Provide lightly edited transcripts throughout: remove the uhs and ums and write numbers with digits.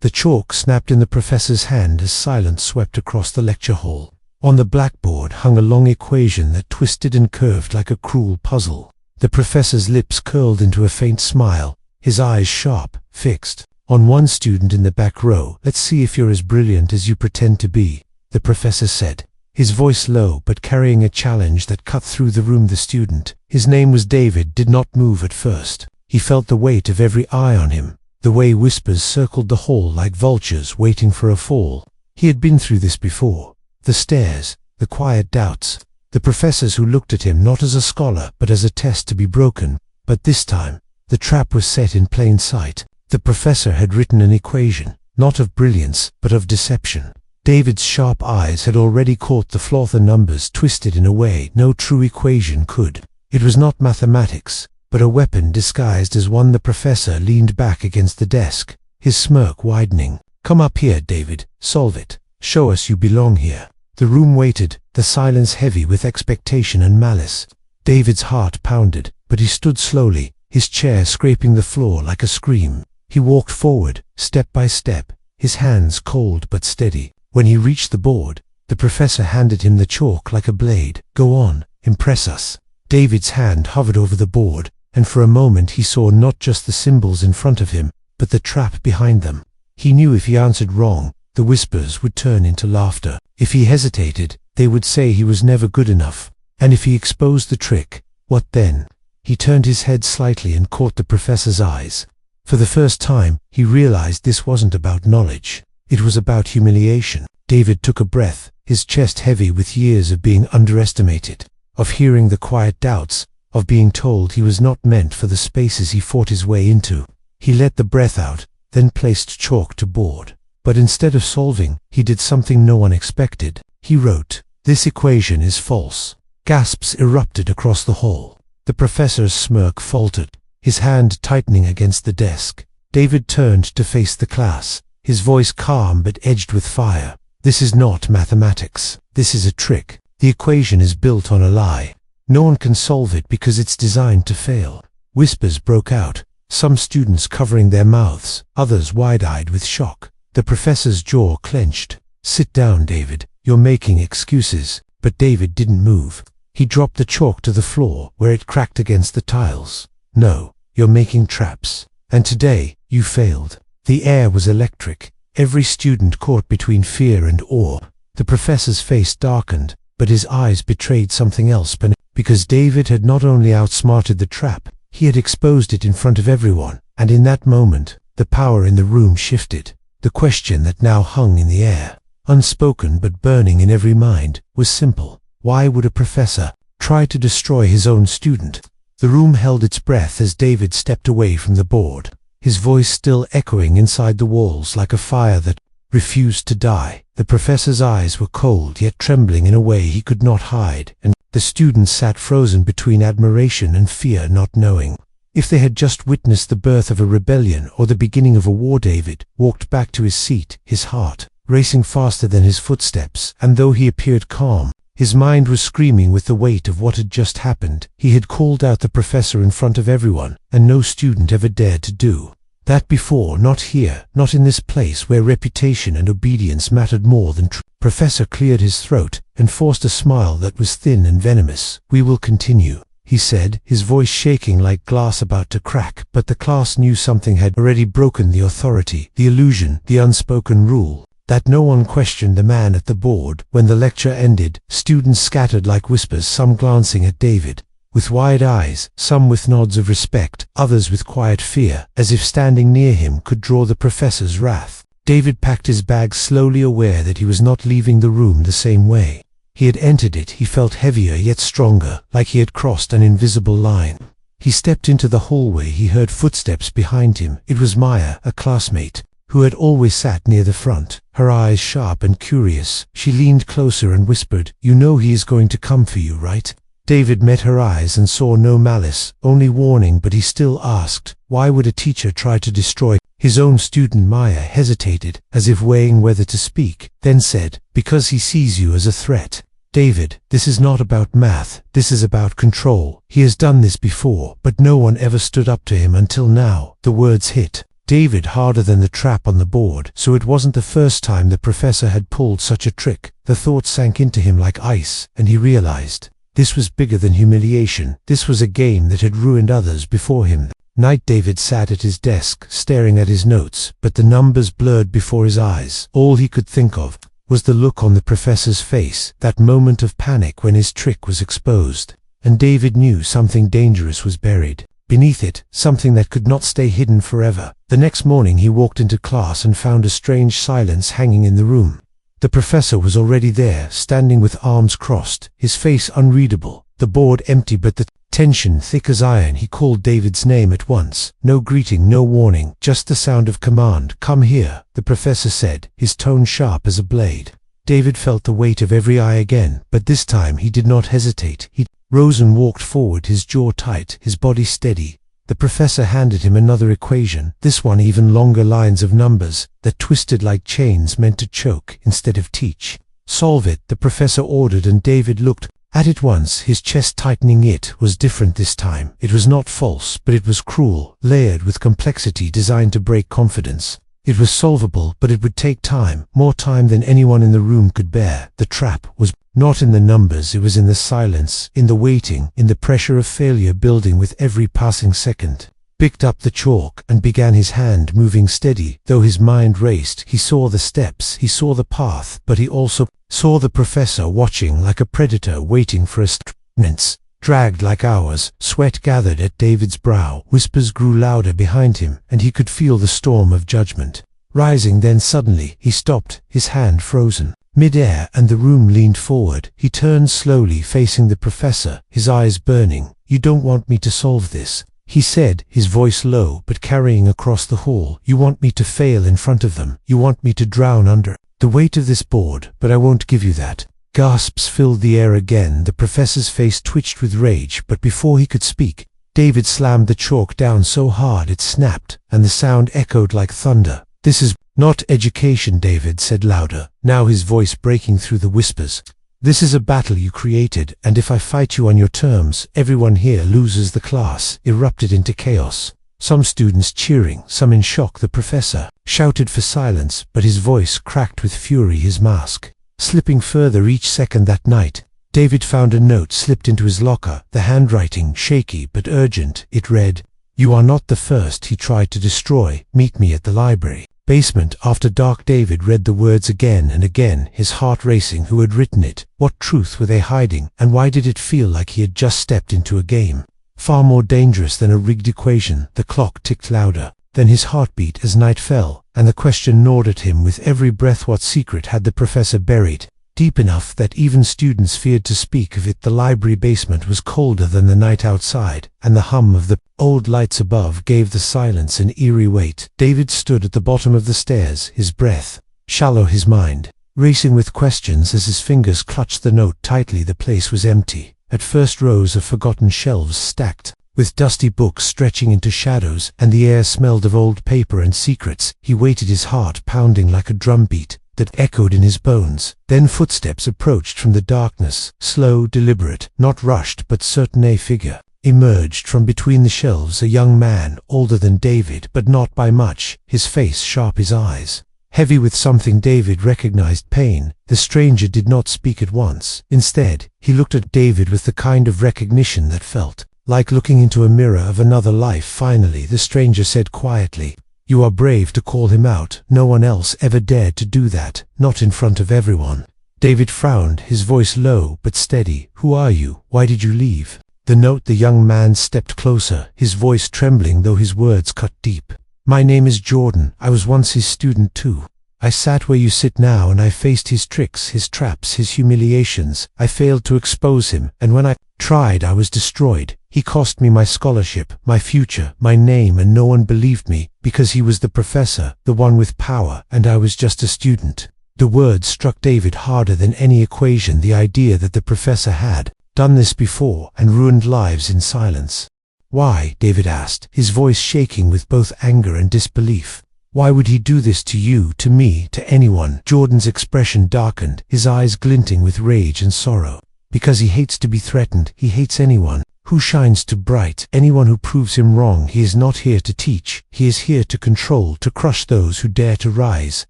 The chalk snapped in the professor's hand as silence swept across the lecture hall. On the blackboard hung a long equation that twisted and curved like a cruel puzzle. The professor's lips curled into a faint smile, his eyes sharp, fixed on one student in the back row. "Let's see if you're as brilliant as you pretend to be," the professor said, his voice low but carrying a challenge that cut through the room. The student, his name was David, did not move at first. He felt the weight of every eye on him, the way whispers circled the hall like vultures waiting for a fall. He had been through this before. The stares, the quiet doubts, the professors who looked at him not as a scholar but as a test to be broken. But this time, the trap was set in plain sight. The professor had written an equation, not of brilliance, but of deception. David's sharp eyes had already caught the flaw, the numbers twisted in a way no true equation could. It was not mathematics, but a weapon disguised as one. The professor leaned back against the desk, his smirk widening. "Come up here, David, solve it. Show us you belong here." The room waited, the silence heavy with expectation and malice. David's heart pounded, but he stood slowly, his chair scraping the floor like a scream. He walked forward, step by step, his hands cold but steady. When he reached the board, the professor handed him the chalk like a blade. "Go on, impress us." David's hand hovered over the board, and for a moment he saw not just the symbols in front of him, but the trap behind them. He knew if he answered wrong, the whispers would turn into laughter. If he hesitated, they would say he was never good enough. And if he exposed the trick, what then? He turned his head slightly and caught the professor's eyes. For the first time, he realized this wasn't about knowledge. It was about humiliation. David took a breath, his chest heavy with years of being underestimated, of hearing the quiet doubts, of being told he was not meant for the spaces he fought his way into. He let the breath out, then placed chalk to board. But instead of solving, he did something no one expected. He wrote, "This equation is false." Gasps erupted across the hall. The professor's smirk faltered, his hand tightening against the desk. David turned to face the class, his voice calm but edged with fire. "This is not mathematics. This is a trick. The equation is built on a lie. No one can solve it because it's designed to fail." Whispers broke out, some students covering their mouths, others wide-eyed with shock. The professor's jaw clenched. "Sit down, David. You're making excuses." But David didn't move. He dropped the chalk to the floor, where it cracked against the tiles. "No, you're making traps. And today, you failed." The air was electric, every student caught between fear and awe. The professor's face darkened, but his eyes betrayed something else, because David had not only outsmarted the trap, he had exposed it in front of everyone. And in that moment, the power in the room shifted. The question that now hung in the air, unspoken but burning in every mind, was simple. Why would a professor try to destroy his own student? The room held its breath as David stepped away from the board, his voice still echoing inside the walls like a fire that refused to die. The professor's eyes were cold yet trembling in a way he could not hide, and the students sat frozen between admiration and fear, not knowing if they had just witnessed the birth of a rebellion or the beginning of a war. David walked back to his seat, his heart racing faster than his footsteps, and though he appeared calm, his mind was screaming with the weight of what had just happened. He had called out the professor in front of everyone, and no student ever dared to do that before. Not here, not in this place where reputation and obedience mattered more than truth. Professor cleared his throat and forced a smile that was thin and venomous. "We will continue," he said, his voice shaking like glass about to crack. But the class knew something had already broken: the authority, the illusion, the unspoken rule that no one questioned the man at the board. When the lecture ended, students scattered like whispers, some glancing at David with wide eyes, some with nods of respect, others with quiet fear, as if standing near him could draw the professor's wrath. David packed his bag slowly, aware that he was not leaving the room the same way he had entered it. He felt heavier yet stronger, like he had crossed an invisible line. He stepped into the hallway. He heard footsteps behind him. It was Maya, a classmate, who had always sat near the front, her eyes sharp and curious. She leaned closer and whispered, "You know he is going to come for you, right?" David met her eyes and saw no malice, only warning, but he still asked, why would a teacher try to destroy his own student? Maya hesitated, as if weighing whether to speak, then said, "Because he sees you as a threat." "David, this is not about math, this is about control. He has done this before, but no one ever stood up to him until now." The words hit David harder than the trap on the board. So it wasn't the first time the professor had pulled such a trick. The thought sank into him like ice, and he realized this was bigger than humiliation. This was a game that had ruined others before him. Night David sat at his desk, staring at his notes, but the numbers blurred before his eyes. All he could think of was the look on the professor's face, that moment of panic when his trick was exposed. And David knew something dangerous was buried beneath it, something that could not stay hidden forever. The next morning he walked into class and found a strange silence hanging in the room. The professor was already there, standing with arms crossed, his face unreadable, the board empty but the tension thick as iron. He called David's name at once. No greeting, no warning, just the sound of command. "Come here," the professor said, his tone sharp as a blade. David felt the weight of every eye again, but this time he did not hesitate. He rose and walked forward, his jaw tight, his body steady. The professor handed him another equation, this one even longer, lines of numbers that twisted like chains meant to choke instead of teach. "Solve it," the professor ordered, and David looked at it once, his chest tightening. It was different this time. It was not false, but it was cruel, layered with complexity designed to break confidence. It was solvable, but it would take time, more time than anyone in the room could bear. The trap was not in the numbers, it was in the silence, in the waiting, in the pressure of failure building with every passing second. Picked up the chalk and began, his hand moving steady. Though his mind raced, he saw the steps, he saw the path, but he also saw the professor watching like a predator, waiting for a minutes dragged like hours. Sweat gathered at David's brow, whispers grew louder behind him, and he could feel the storm of judgment rising. Then suddenly he stopped, his hand frozen mid-air, and the room leaned forward. He turned slowly, facing the professor, his eyes burning. "You don't want me to solve this," he said, his voice low but carrying across the hall. "You want me to fail in front of them. You want me to drown under the weight of this board, but I won't give you that." Gasps filled the air again. The professor's face twitched with rage, but before he could speak, David slammed the chalk down so hard it snapped, and the sound echoed like thunder. "This is not education," David said louder, now his voice breaking through the whispers. "This is a battle you created, and if I fight you on your terms, everyone here loses." The class erupted into chaos. Some students cheering, some in shock. The professor shouted for silence, but his voice cracked with fury, his mask slipping further each second. That night, David found a note slipped into his locker, the handwriting shaky but urgent. It read, "You are not the first he tried to destroy. Meet me at the library basement after dark." David read the words again and again, his heart racing. Who had written it? What truth were they hiding? And why did it feel like he had just stepped into a game far more dangerous than a rigged equation? The clock ticked louder than his heartbeat as night fell, and the question gnawed at him with every breath. What secret had the professor buried deep enough that even students feared to speak of it? The library basement was colder than the night outside, and the hum of the old lights above gave the silence an eerie weight. David stood at the bottom of the stairs, his breath shallow, his mind racing with questions. As his fingers clutched the note tightly, the place was empty. At first, rows of forgotten shelves stacked with dusty books stretching into shadows, and the air smelled of old paper and secrets. He waited, his heart pounding like a drumbeat that echoed in his bones. Then footsteps approached from the darkness, slow, deliberate, not rushed but certain. A figure emerged from between the shelves, a young man, older than David but not by much, his face sharp, his eyes heavy with something David recognized: pain. The stranger did not speak at once. Instead, he looked at David with the kind of recognition that felt like looking into a mirror of another life. Finally, the stranger said quietly, "You are brave to call him out. No one else ever dared to do that, not in front of everyone." David frowned, his voice low but steady. "Who are you? Why did you leave?" The note. The young man stepped closer, his voice trembling though his words cut deep. "My name is Jordan. I was once his student too. I sat where you sit now, and I faced his tricks, his traps, his humiliations. I failed to expose him, and when I tried, I was destroyed. He cost me my scholarship, my future, my name, and no one believed me, because he was the professor, the one with power, and I was just a student." The words struck David harder than any equation, the idea that the professor had done this before and ruined lives in silence. "Why?" David asked, his voice shaking with both anger and disbelief. "Why would he do this to you, to me, to anyone?" Jordan's expression darkened, his eyes glinting with rage and sorrow. "Because he hates to be threatened. He hates anyone who shines too bright, anyone who proves him wrong. He is not here to teach, he is here to control, to crush those who dare to rise.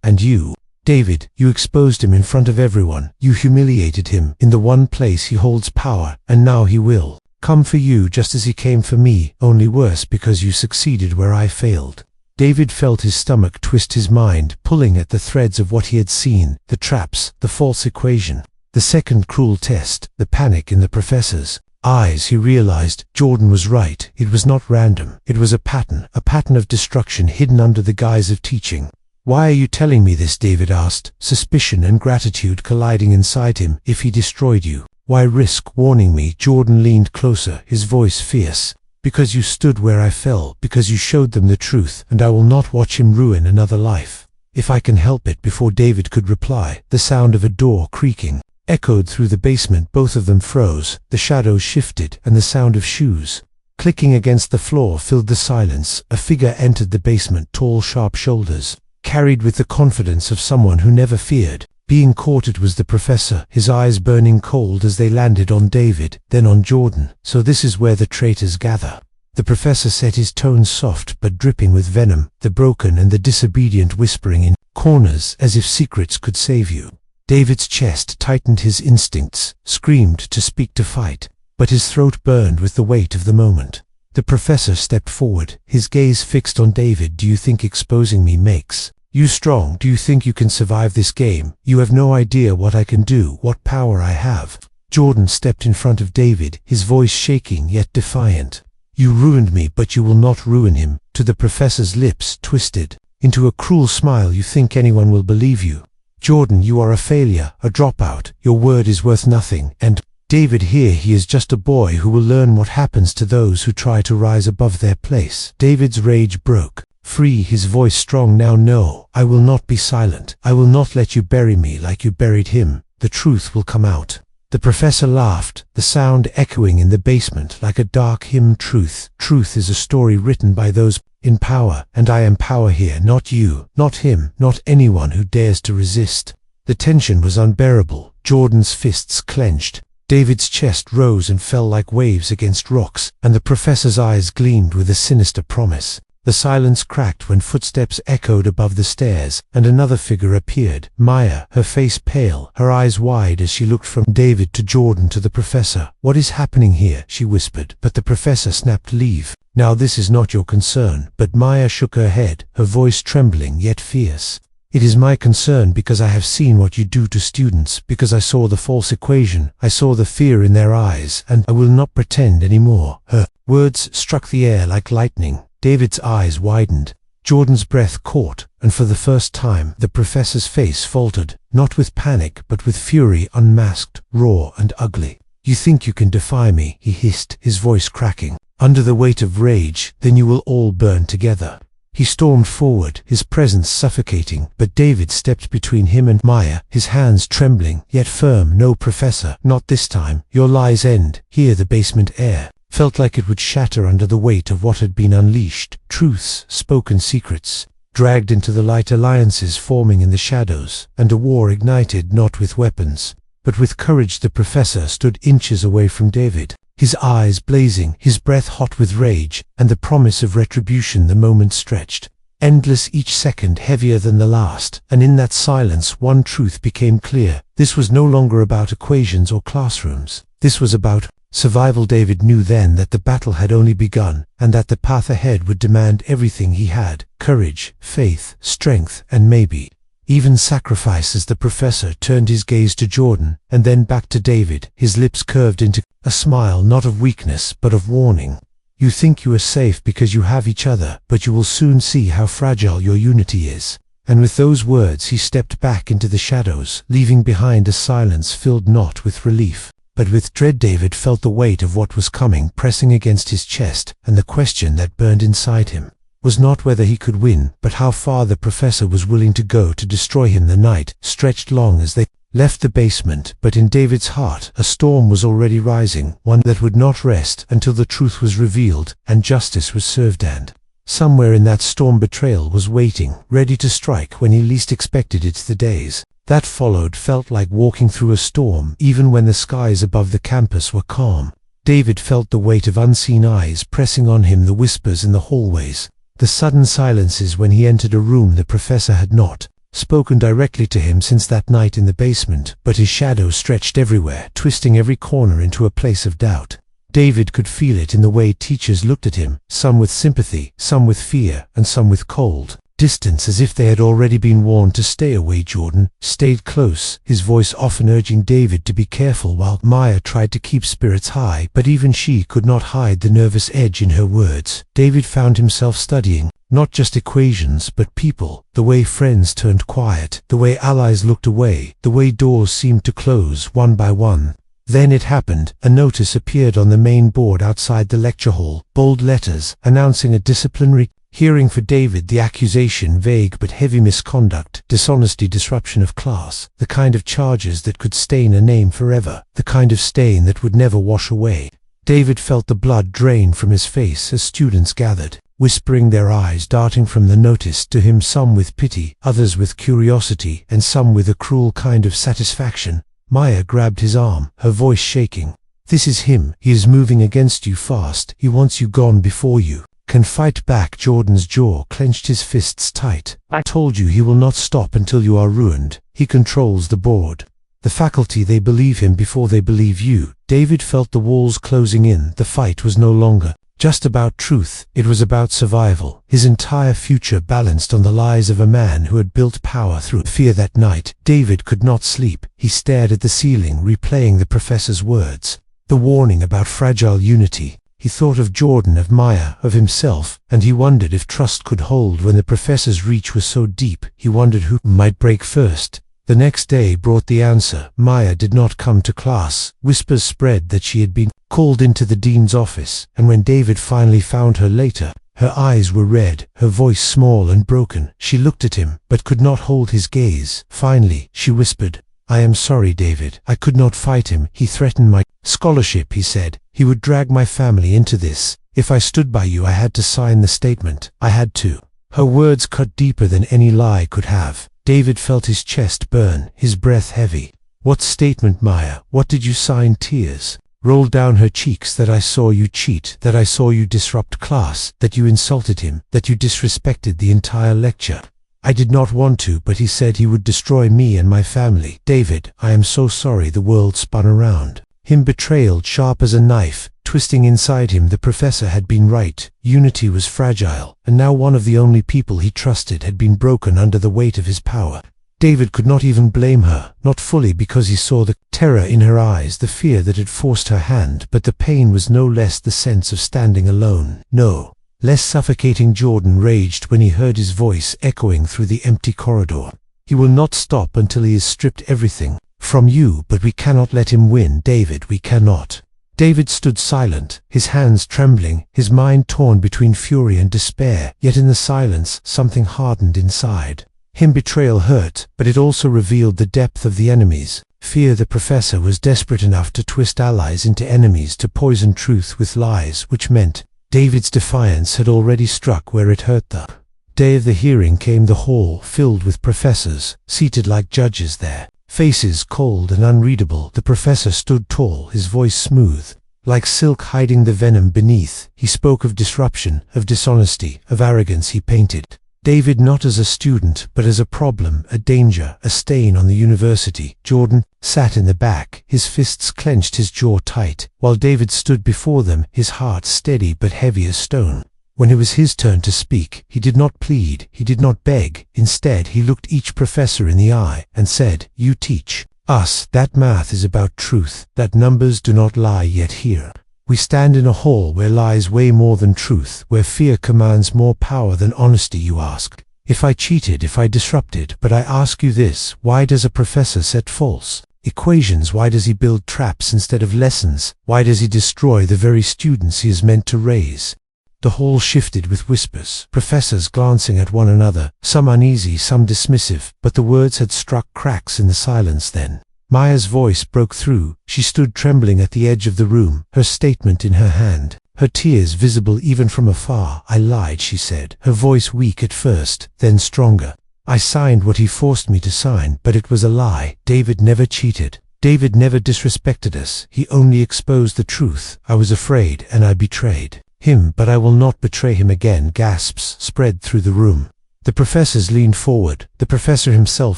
And you, David, you exposed him in front of everyone. You humiliated him in the one place he holds power, and now he will come for you just as he came for me, only worse because you succeeded where I failed. David felt his stomach twist, his mind pulling at the threads of what he had seen, the traps, the false equation, the second cruel test, the panic in the professor's eyes. He realized Jordan was right. It was not random. It was a pattern of destruction hidden under the guise of teaching. Why are you telling me this? David asked, suspicion and gratitude colliding inside him. If he destroyed you, why risk warning me? Jordan leaned closer, his voice fierce. Because you stood where I fell, because you showed them the truth, and I will not watch him ruin another life. If I can help it. Before David could reply, the sound of a door creaking echoed through the basement. Both of them froze, the shadows shifted, and the sound of shoes clicking against the floor filled the silence. A figure entered the basement, tall, sharp shoulders, carried with the confidence of someone who never feared being caught. It was the professor, his eyes burning cold as they landed on David, then on Jordan. So this is where the traitors gather. The professor said, his tone soft but dripping with venom, the broken and the disobedient whispering in corners as if secrets could save you. David's chest tightened, his instincts screamed to speak, to fight, but his throat burned with the weight of the moment. The professor stepped forward, his gaze fixed on David. Do you think exposing me makes you strong? Do you think you can survive this game? You have no idea what I can do, what power I have. Jordan stepped in front of David, his voice shaking yet defiant. You ruined me, but you will not ruin him. To the professor's lips twisted into a cruel smile. You think anyone will believe you? Jordan, you are a failure, a dropout. Your word is worth nothing. And David here, he is just a boy who will learn what happens to those who try to rise above their place. David's rage broke free, his voice strong now. No, I will not be silent. I will not let you bury me like you buried him. The truth will come out. The professor laughed, the sound echoing in the basement like a dark hymn. Truth is a story written by those in power, and I am power here, not you, not him, not anyone who dares to resist. The tension was unbearable. Jordan's fists clenched. David's chest rose and fell like waves against rocks, and the professor's eyes gleamed with a sinister promise. The silence cracked when footsteps echoed above the stairs, and another figure appeared. Maya, her face pale, her eyes wide as she looked from David to Jordan to the professor. What is happening here? She whispered, but the professor snapped, leave. Now this is not your concern. But Maya shook her head, her voice trembling yet fierce. It is my concern because I have seen what you do to students, because I saw the false equation, I saw the fear in their eyes, and I will not pretend anymore. Her words struck the air like lightning. David's eyes widened. Jordan's breath caught, and for the first time the professor's face faltered, not with panic but with fury, unmasked, raw and ugly. You think you can defy me? He hissed, his voice cracking under the weight of rage. Then you will all burn together. He stormed forward, his presence suffocating, but David stepped between him and Maya, his hands trembling, yet firm. No, professor, not this time. Your lies end here. The basement air felt like it would shatter under the weight of what had been unleashed. Truths, spoken secrets, dragged into the light, alliances forming in the shadows, and a war ignited not with weapons, but with courage. The professor stood inches away from David, his eyes blazing, his breath hot with rage, and the promise of retribution. The moment stretched, endless, each second heavier than the last, and in that silence one truth became clear. This was no longer about equations or classrooms. This was about survival. David knew then that the battle had only begun, and that the path ahead would demand everything he had: courage, faith, strength, and maybe even sacrifice. As the professor turned his gaze to Jordan, and then back to David, his lips curved into a smile not of weakness but of warning. You think you are safe because you have each other, but you will soon see how fragile your unity is. And with those words he stepped back into the shadows, leaving behind a silence filled not with relief, but with dread. David felt the weight of what was coming pressing against his chest, and the question that burned inside him was not whether he could win, but how far the professor was willing to go to destroy him. The night stretched long as they left the basement, but in David's heart a storm was already rising, one that would not rest until the truth was revealed and justice was served. And somewhere in that storm betrayal was waiting, ready to strike when he least expected it. The days that followed felt like walking through a storm, even when the skies above the campus were calm. David felt the weight of unseen eyes pressing on him, the whispers in the hallways, the sudden silences when he entered a room the professor had not spoken directly to him since that night in the basement, but his shadow stretched everywhere, twisting every corner into a place of doubt. David could feel it in the way teachers looked at him, some with sympathy, some with fear, and some with cold distance, as if they had already been warned to stay away. Jordan stayed close, his voice often urging David to be careful, while Maya tried to keep spirits high, but even she could not hide the nervous edge in her words. David found himself studying not just equations, but people, the way friends turned quiet, the way allies looked away, the way doors seemed to close one by one. Then it happened. A notice appeared on the main board outside the lecture hall, bold letters, announcing a disciplinary hearing for David. The accusation, vague but heavy: misconduct, dishonesty, disruption of class, the kind of charges that could stain a name forever, the kind of stain that would never wash away. David felt the blood drain from his face as students gathered, whispering, their eyes darting from the notice to him, some with pity, others with curiosity, and some with a cruel kind of satisfaction. Maya grabbed his arm, her voice shaking. "This is him. He is moving against you fast. He wants you gone before you can fight back." Jordan's jaw clenched, his fists tight. "I told you he will not stop until you are ruined. He controls the board, the faculty. They believe him before they believe you." David felt the walls closing in. The fight was no longer just about truth, it was about survival. His entire future balanced on the lies of a man who had built power through fear. That night, David could not sleep. He stared at the ceiling, replaying the professor's words, the warning about fragile unity. He thought of Jordan, of Maya, of himself, and he wondered if trust could hold when the professor's reach was so deep. He wondered who might break first. The next day brought the answer. Maya did not come to class. Whispers spread that she had been called into the dean's office, and when David finally found her later, her eyes were red, her voice small and broken. She looked at him, but could not hold his gaze. Finally, she whispered, "I am sorry, David. I could not fight him. He threatened my scholarship," he said. "He would drag my family into this. If I stood by you, I had to sign the statement. I had to." Her words cut deeper than any lie could have. David felt his chest burn, his breath heavy. "What statement, Maya? What did you sign?" Tears rolled down her cheeks. "That I saw you cheat, that I saw you disrupt class, that you insulted him, that you disrespected the entire lecture. I did not want to, but he said he would destroy me and my family." "David, I am so sorry." The world spun around him, betrayal sharp as a knife, twisting inside him. The professor had been right. Unity was fragile, and now one of the only people he trusted had been broken under the weight of his power. David could not even blame her, not fully, because he saw the terror in her eyes, the fear that had forced her hand, but the pain was no less the sense of standing alone. No less suffocating. Jordan raged when he heard his voice echoing through the empty corridor. "He will not stop until he has stripped everything from you, but we cannot let him win, David, we cannot." David stood silent, his hands trembling, his mind torn between fury and despair, yet in the silence something hardened inside him. Betrayal hurt, but it also revealed the depth of the enemies. Fear. The professor was desperate enough to twist allies into enemies, to poison truth with lies, which meant David's defiance had already struck where it hurt. The day of the hearing came. The hall filled with professors, seated like judges there, faces cold and unreadable. The professor stood tall, his voice smooth, like silk, hiding the venom beneath. He spoke of disruption, of dishonesty, of arrogance. He painted David not as a student, but as a problem, a danger, a stain on the university. Jordan sat in the back, his fists clenched, his jaw tight, while David stood before them, his heart steady but heavy as stone. When it was his turn to speak, he did not plead, he did not beg. Instead, he looked each professor in the eye and said, "You teach us that math is about truth, that numbers do not lie, yet here we stand in a hall where lies weigh more than truth, where fear commands more power than honesty. You ask if I cheated, if I disrupted, but I ask you this: why does a professor set false equations? Why does he build traps instead of lessons? Why does he destroy the very students he is meant to raise?" The hall shifted with whispers, professors glancing at one another, some uneasy, some dismissive, but the words had struck cracks in the silence. Then Maya's voice broke through. She stood trembling at the edge of the room, her statement in her hand, her tears visible even from afar. "I lied," she said, her voice weak at first, then stronger. "I signed what he forced me to sign, but it was a lie. David never cheated. David never disrespected us, he only exposed the truth. I was afraid, and I betrayed him, but I will not betray him again. Gasps spread through the room. The professors leaned forward. The professor himself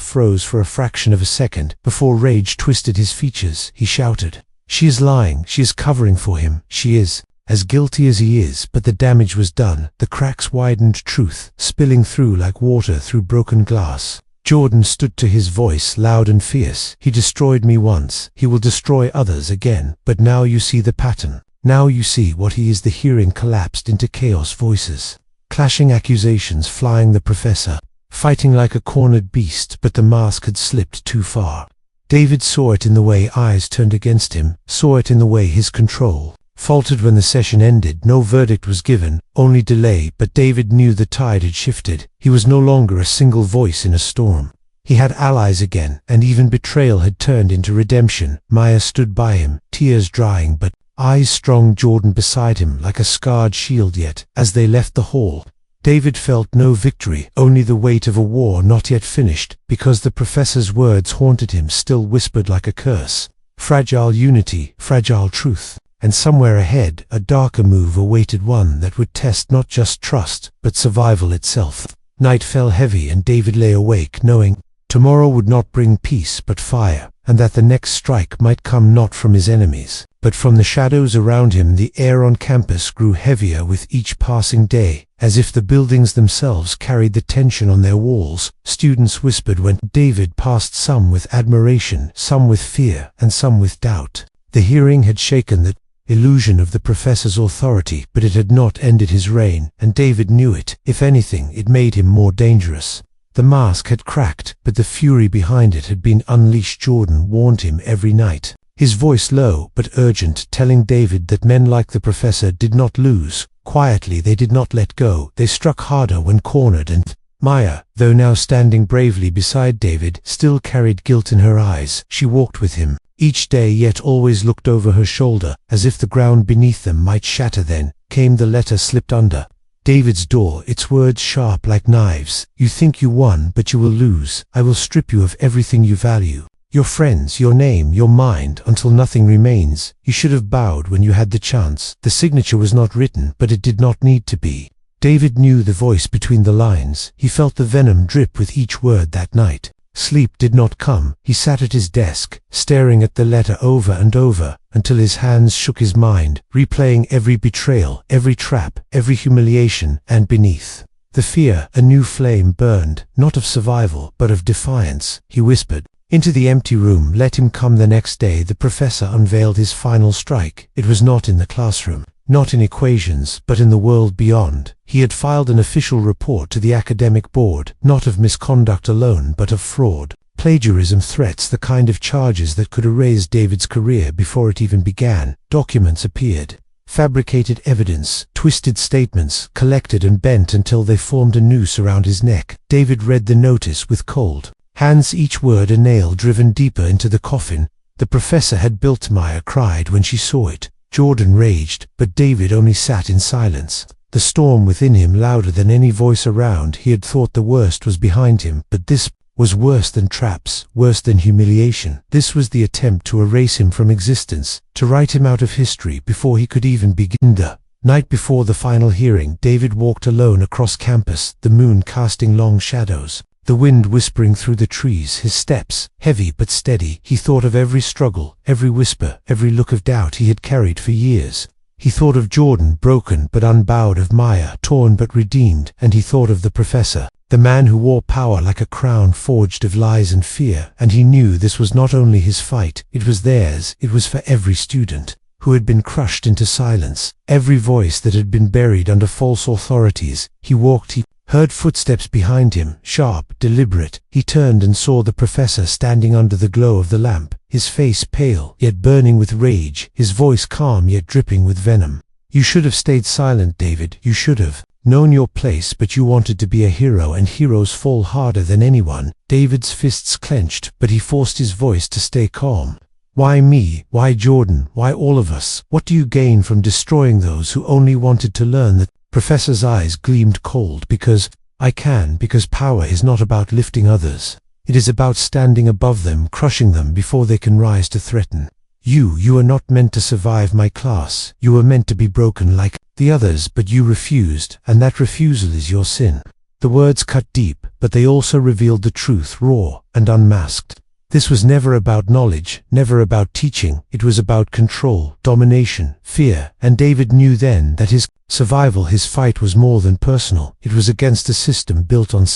froze for a fraction of a second. Before rage twisted his features, he shouted, "She is lying, she is covering for him, she is as guilty as he is." But the damage was done. The cracks widened, truth spilling through like water through broken glass. Jordan stood to his voice, loud and fierce. "He destroyed me once, he will destroy others again. But now you see the pattern. Now you see what he is." The hearing collapsed into chaos. Voices, clashing accusations flying. The professor fighting like a cornered beast, but the mask had slipped too far. David saw it in the way eyes turned against him, saw it in the way his control faltered. When the session ended, no verdict was given, only delay, but David knew the tide had shifted. He was no longer a single voice in a storm. He had allies again, and even betrayal had turned into redemption. Maya stood by him, tears drying, but eyes strong. Jordan beside him like a scarred shield. Yet, as they left the hall, David felt no victory, only the weight of a war not yet finished, because the professor's words haunted him, still whispered like a curse. Fragile unity, fragile truth. And somewhere ahead, a darker move awaited, one that would test not just trust, but survival itself. Night fell heavy, and David lay awake, knowing tomorrow would not bring peace but fire, and that the next strike might come not from his enemies, but from the shadows around him. The air on campus grew heavier with each passing day, as if the buildings themselves carried the tension on their walls. Students whispered when David passed, some with admiration, some with fear, and some with doubt. The hearing had shaken the illusion of the professor's authority, but it had not ended his reign, and David knew it. If anything, it made him more dangerous. The mask had cracked, but the fury behind it had been unleashed. Jordan warned him every night, his voice low but urgent, telling David that men like the professor did not lose. Quietly, they did not let go. They struck harder when cornered, and Maya, though now standing bravely beside David, still carried guilt in her eyes. She walked with him each day, yet always looked over her shoulder, as if the ground beneath them might shatter. Then came the letter slipped under David's door, its words sharp like knives. "You think you won, but you will lose. I will strip you of everything you value. Your friends, your name, your mind, until nothing remains. You should have bowed when you had the chance." The signature was not written, but it did not need to be. David knew the voice between the lines. He felt the venom drip with each word that night. Sleep did not come. He sat at his desk, staring at the letter over and over, until his hands shook his mind, replaying every betrayal, every trap, every humiliation, and beneath the fear, a new flame burned, not of survival, but of defiance. He whispered into the empty room, "Let him come." The next day, the professor unveiled his final strike. It was not in the classroom, not in equations, but in the world beyond. He had filed an official report to the academic board, not of misconduct alone, but of fraud, plagiarism, threats, the kind of charges that could erase David's career before it even began. Documents appeared, fabricated evidence, twisted statements, collected and bent until they formed a noose around his neck. David read the notice with cold hands, each word a nail driven deeper into the coffin. The professor had built. Maya cried when she saw it. Jordan raged, but David only sat in silence. The storm within him louder than any voice around. He had thought the worst was behind him, but this was worse than traps, worse than humiliation. This was the attempt to erase him from existence, to write him out of history before he could even begin. The night before the final hearing, David walked alone across campus, the moon casting long shadows, the wind whispering through the trees, his steps heavy but steady. He thought of every struggle, every whisper, every look of doubt he had carried for years. He thought of Jordan, broken but unbowed, of Maya, torn but redeemed, and he thought of the professor, the man who wore power like a crown forged of lies and fear. And he knew this was not only his fight, it was theirs. It was for every student who had been crushed into silence, every voice that had been buried under false authorities. He walked, he heard footsteps behind him, sharp, deliberate. He turned and saw the professor standing under the glow of the lamp, his face pale, yet burning with rage, his voice calm yet dripping with venom. "You should have stayed silent, David. You should have known your place, but you wanted to be a hero, and heroes fall harder than anyone." David's fists clenched, but he forced his voice to stay calm. "Why me? Why Jordan? Why all of us? What do you gain from destroying those who only wanted to learn?" The professor's eyes gleamed cold. "Because I can, because power is not about lifting others. It is about standing above them, crushing them before they can rise to threaten. You are not meant to survive my class. You were meant to be broken like the others, but you refused, and that refusal is your sin. The words cut deep, but they also revealed the truth, raw and unmasked. This was never about knowledge, never about teaching. It was about control, domination, fear, and David knew then that his survival, his fight was more than personal. It was against a system built on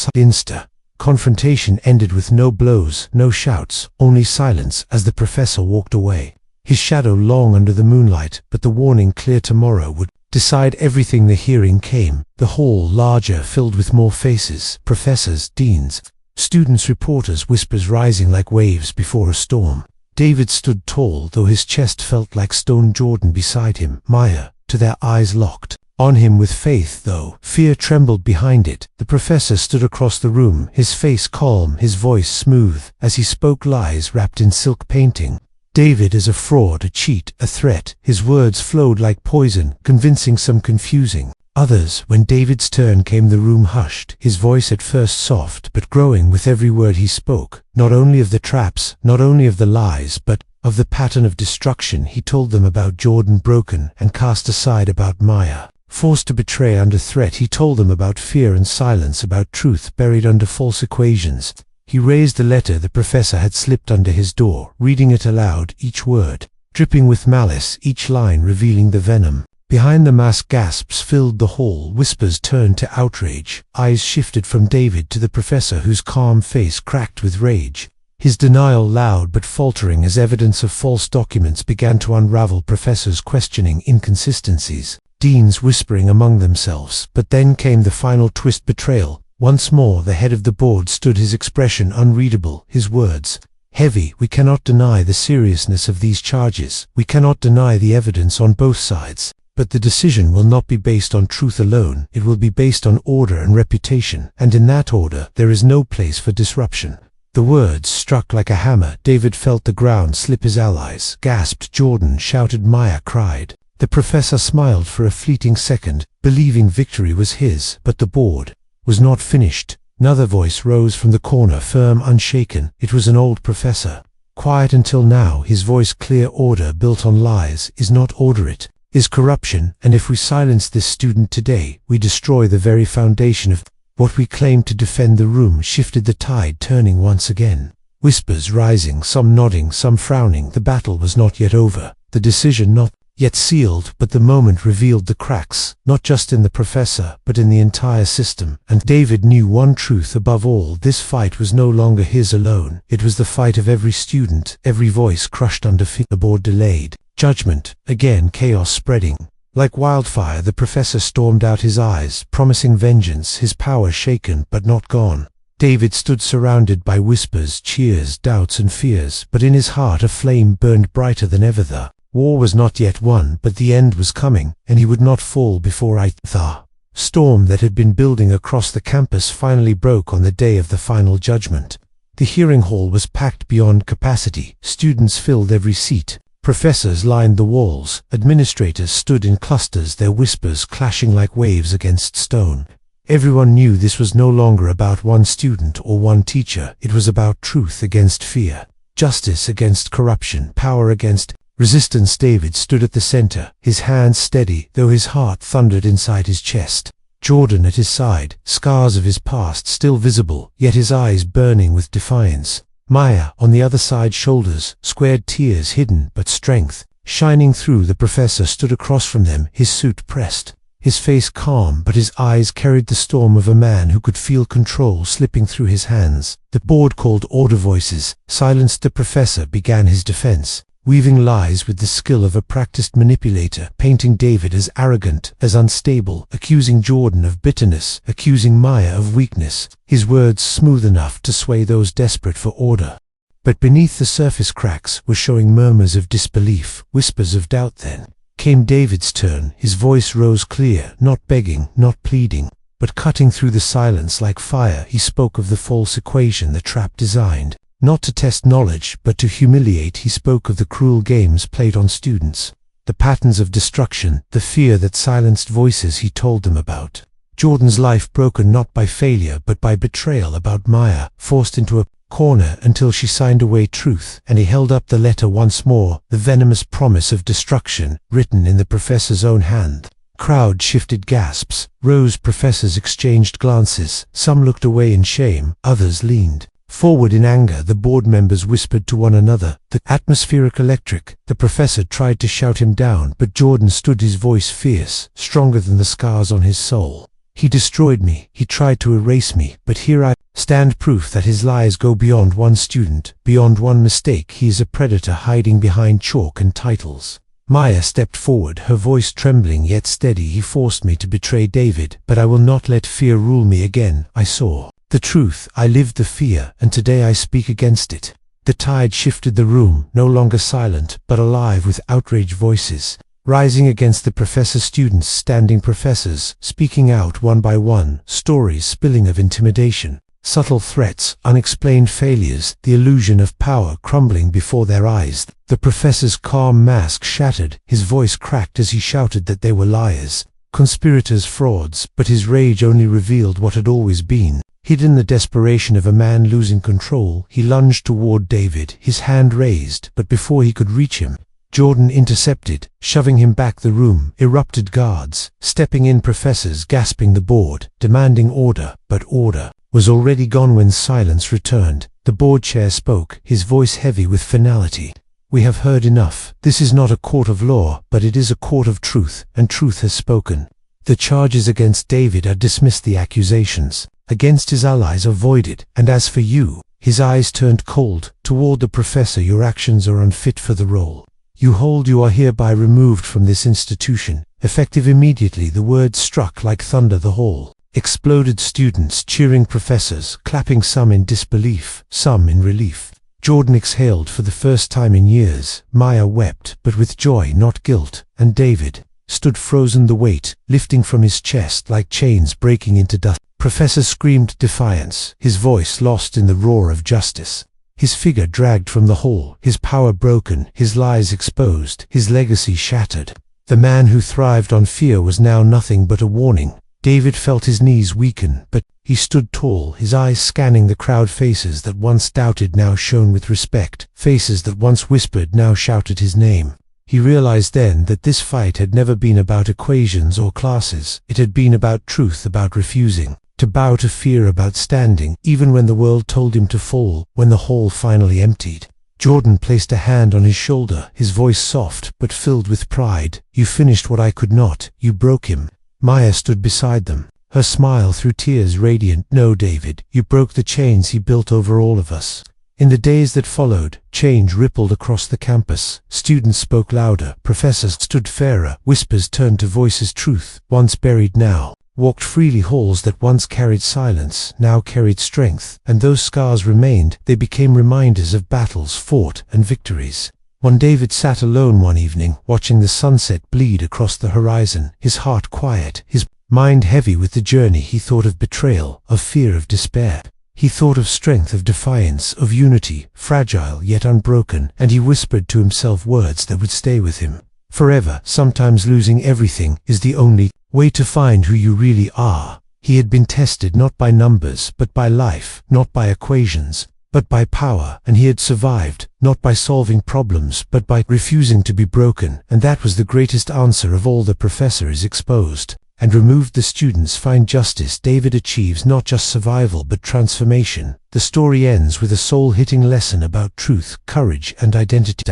confrontation ended with no blows, no shouts, only silence as the professor walked away. His shadow long under the moonlight, but the warning clear tomorrow would decide everything. The hearing came, the hall larger, filled with more faces, professors, deans, students, reporters, whispers rising like waves before a storm. David stood tall, though his chest felt like stone. Jordan beside him, Maya, to their eyes locked on him with faith, though fear trembled behind it. The professor stood across the room, his face calm, his voice smooth, as he spoke lies wrapped in silk painting. David is a fraud, a cheat, a threat. His words flowed like poison, convincing some, confusing others. When David's turn came, the room hushed, his voice at first soft, but growing with every word he spoke. Not only of the traps, not only of the lies, but of the pattern of destruction. He told them about Jordan, broken and cast aside, about Maya, forced to betray under threat. He told them about fear and silence, about truth buried under false equations. He raised the letter the professor had slipped under his door, reading it aloud, each word dripping with malice, each line revealing the venom. Behind the mask, gasps filled the hall, whispers turned to outrage, eyes shifted from David to the professor, whose calm face cracked with rage. His denial loud but faltering as evidence of false documents began to unravel, professors questioning inconsistencies, deans whispering among themselves. But then came the final twist, betrayal. Once more the head of the board stood, his expression unreadable, his words heavy. We cannot deny the seriousness of these charges. We cannot deny the evidence on both sides. But the decision will not be based on truth alone. It will be based on order and reputation. And in that order, there is no place for disruption. The words struck like a hammer. David felt the ground slip. His allies gasped. Jordan shouted. Maya cried. The professor smiled for a fleeting second, believing victory was his. But the board was not finished. Another voice rose from the corner, firm, unshaken. It was an old professor, quiet until now, his voice clear. Order built on lies is not order, it is corruption, and if we silence this student today, we destroy the very foundation of what we claim to defend. The room shifted, the tide turning once again. Whispers rising, some nodding, some frowning. The battle was not yet over, the decision not yet sealed, but the moment revealed the cracks, not just in the professor, but in the entire system. And David knew one truth above all: this fight was no longer his alone. It was the fight of every student, every voice crushed under fear. The board delayed judgment. Again chaos spreading. Like wildfire, the professor stormed out, his eyes promising vengeance, his power shaken but not gone. David stood surrounded by whispers, cheers, doubts and fears, but in his heart a flame burned brighter than ever. The war was not yet won, but the end was coming, and he would not fall before the storm that had been building across the campus finally broke on the day of the final judgment. The hearing hall was packed beyond capacity. Students filled every seat. Professors lined the walls. Administrators stood in clusters, their whispers clashing like waves against stone. Everyone knew this was no longer about one student or one teacher. It was about truth against fear, justice against corruption, power against resistance. David stood at the center, his hands steady, though his heart thundered inside his chest. Jordan at his side, scars of his past still visible, yet his eyes burning with defiance. Maya on the other side, shoulders squared, tears hidden, but strength shining through. The professor stood across from them, his suit pressed, his face calm, but his eyes carried the storm of a man who could feel control slipping through his hands. The board called order. Voices silenced. The professor began his defense, weaving lies with the skill of a practiced manipulator, painting David as arrogant, as unstable, accusing Jordan of bitterness, accusing Maya of weakness, his words smooth enough to sway those desperate for order. But beneath the surface, cracks were showing, murmurs of disbelief, whispers of doubt. Then came David's turn. His voice rose clear, not begging, not pleading, but cutting through the silence like fire. He spoke of the false equation, the trap designed not to test knowledge, but to humiliate. He spoke of the cruel games played on students, the patterns of destruction, the fear that silenced voices. He told them about Jordan's life broken not by failure but by betrayal, about Maya forced into a corner until she signed away truth, and he held up the letter once more, the venomous promise of destruction, written in the professor's own hand. Crowd shifted gasps, rose professors exchanged glances, some looked away in shame, others leaned forward in anger. The board members whispered to one another, the atmospheric electric. The professor tried to shout him down, but Jordan stood, his voice fierce, stronger than the scars on his soul. He destroyed me, he tried to erase me, but here I stand, proof that his lies go beyond one student, beyond one mistake. He is a predator hiding behind chalk and titles. Maya stepped forward, her voice trembling yet steady. He forced me to betray David, but I will not let fear rule me again. I saw the truth, I lived the fear, and today I speak against it. The tide shifted the room, no longer silent, but alive with outraged voices, rising against the professor. Students standing, professors speaking out one by one, stories spilling of intimidation, subtle threats, unexplained failures, the illusion of power crumbling before their eyes. The professor's calm mask shattered, his voice cracked as he shouted that they were liars, conspirators, frauds, but his rage only revealed what had always been hidden, the desperation of a man losing control. He lunged toward David, his hand raised, but before he could reach him, Jordan intercepted, shoving him back. The room erupted, guards stepping in, professors gasping, the board demanding order, but order was already gone. When silence returned, the board chair spoke, his voice heavy with finality. We have heard enough. This is not a court of law, but it is a court of truth, and truth has spoken. The charges against David are dismissed, the accusations against his allies are voided, and as for you, his eyes turned cold toward the professor, your actions are unfit for the role you hold. You are hereby removed from this institution, effective immediately. The words struck like thunder. The hall exploded, students cheering, professors clapping, some in disbelief, some in relief. Jordan exhaled for the first time in years. Maya wept, but with joy, not guilt, and David stood frozen, the weight lifting from his chest like chains breaking into dust. Professor screamed defiance, his voice lost in the roar of justice. His figure dragged from the hall, his power broken, his lies exposed, his legacy shattered. The man who thrived on fear was now nothing but a warning. David felt his knees weaken, but he stood tall, his eyes scanning the crowd. Faces that once doubted now shone with respect, faces that once whispered now shouted his name. He realized then that this fight had never been about equations or classes. It had been about truth, about refusing to bow to fear, about standing, even when the world told him to fall. When the hall finally emptied, Jordan placed a hand on his shoulder, his voice soft but filled with pride. You finished what I could not, you broke him. Maya stood beside them, her smile through tears radiant. No, David, you broke the chains he built over all of us. In the days that followed, change rippled across the campus. Students spoke louder, professors stood fairer, whispers turned to voices. Truth, once buried, now walked freely. Halls that once carried silence now carried strength, and those scars remained. They became reminders of battles fought and victories. When David sat alone one evening, watching the sunset bleed across the horizon, his heart quiet, his mind heavy with the journey, he thought of betrayal, of fear, of despair. He thought of strength, of defiance, of unity, fragile yet unbroken, and he whispered to himself words that would stay with him forever. Sometimes losing everything is the only way to find who you really are. He had been tested not by numbers, but by life, not by equations, but by power, and he had survived, not by solving problems, but by refusing to be broken. And that was the greatest answer of all. The professor is exposed and removed. The students find justice. David achieves not just survival but transformation. The story ends with a soul-hitting lesson about truth, courage, and identity.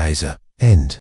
End.